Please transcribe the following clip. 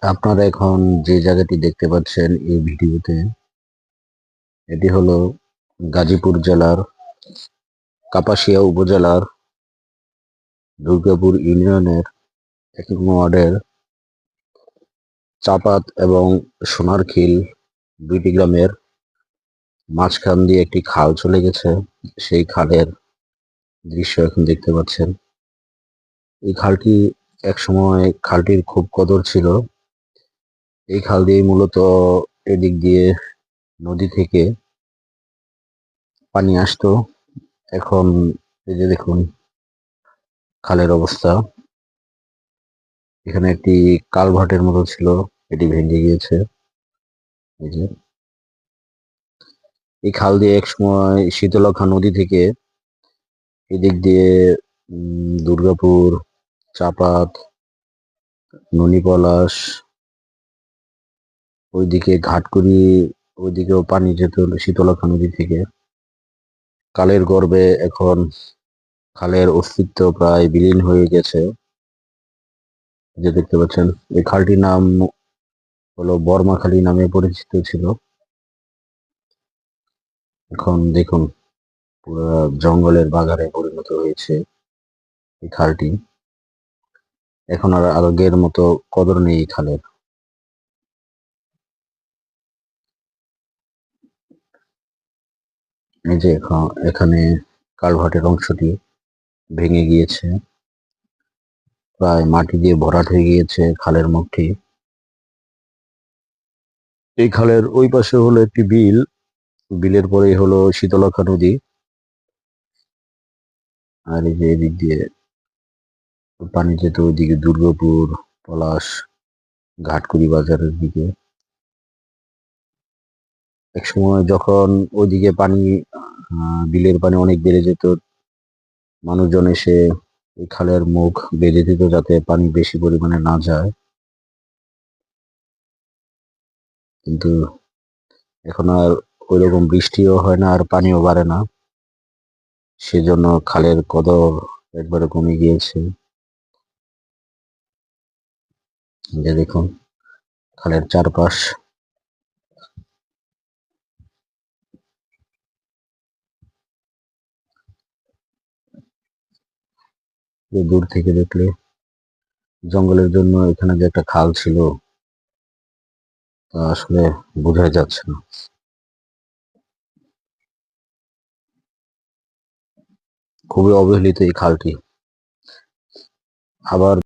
আপনারা এখন যে জায়গাটি দেখতে পাচ্ছেন এই ভিডিওতে, এটি হলো গাজীপুর জেলার কাপাসিয়া উপজেলার দুর্গাপুর ইউনিয়নের ১ নং ওয়ার্ডের চাপাত এবং সোনারখিল দুইটি গ্রামের মাঝখান দিয়ে একটি খাল চলে গেছে। সেই খালের দৃশ্য এখন দেখতে পাচ্ছেন। এই খালটি একসময় খালটির খুব কদর ছিল। এই খাল দিয়ে মূলত এদিক দিয়ে নদী থেকে পানি আসতো। এখন এই যে দেখুন খালের অবস্থা। এখানে একটি কালভার্টের মতো ছিল, এটি ভেঙে গিয়েছে। এই যে এই খাল দিয়ে একসময় শীতলক্ষা নদী থেকে এদিক দিয়ে দুর্গাপুর, চাপাত, ননিপলাশ, ওইদিকে ঘাটকুড়ি, ওইদিকেও পানি যেত শীতলক্ষা নদী থেকে। কালের গর্ভে এখন খালের অস্তিত্ব প্রায় বিলীন হয়ে গেছে। যে দেখতে পাচ্ছেন এই খালটির নাম হলো বর্মাখালী নামে পরিচিত ছিল। এখন দেখুন পুরো জঙ্গলের বাগানে পরিণত হয়েছে এই খালটি। এখন আর আগের মতো কদর নেই এই খালের। এই যে এখানে কালভার্টের অংশটি ভেঙে গিয়েছে, প্রায় মাটি দিয়ে ভরাট হয়ে গিয়েছে খালের মুখটি। এই খালের ওই পাশে হলো একটি বিল, বিলের পরেই হলো শীতলক্ষা নদী। আর এই যে এদিক দিয়ে পানি যেত ওইদিকে দুর্গাপুর, পলাশ, ঘাটকুড়ি বাজারের দিকে। একসময় যখন ওইদিকে পানি বিলের পানি অনেক বেড়ে যেত, মানুষজন এসে এই খালের মুখ বেঁধে দিত যাতে পানি বেশি পরিমাণে না যায়। কিন্তু এখন আর ওইরকম বৃষ্টিও হয় না আর পানিও বাড়ে না, সেজন্য খালের কদর একবারে কমে গিয়েছে। যে দেখুন খালের চারপাশ দূর থেকে দেখলে জঙ্গলের জন্য এখানে যে একটা খাল ছিল তা আসলে বোঝাই যাচ্ছে না। খুবই অবহেলিত এই খালটি। আবার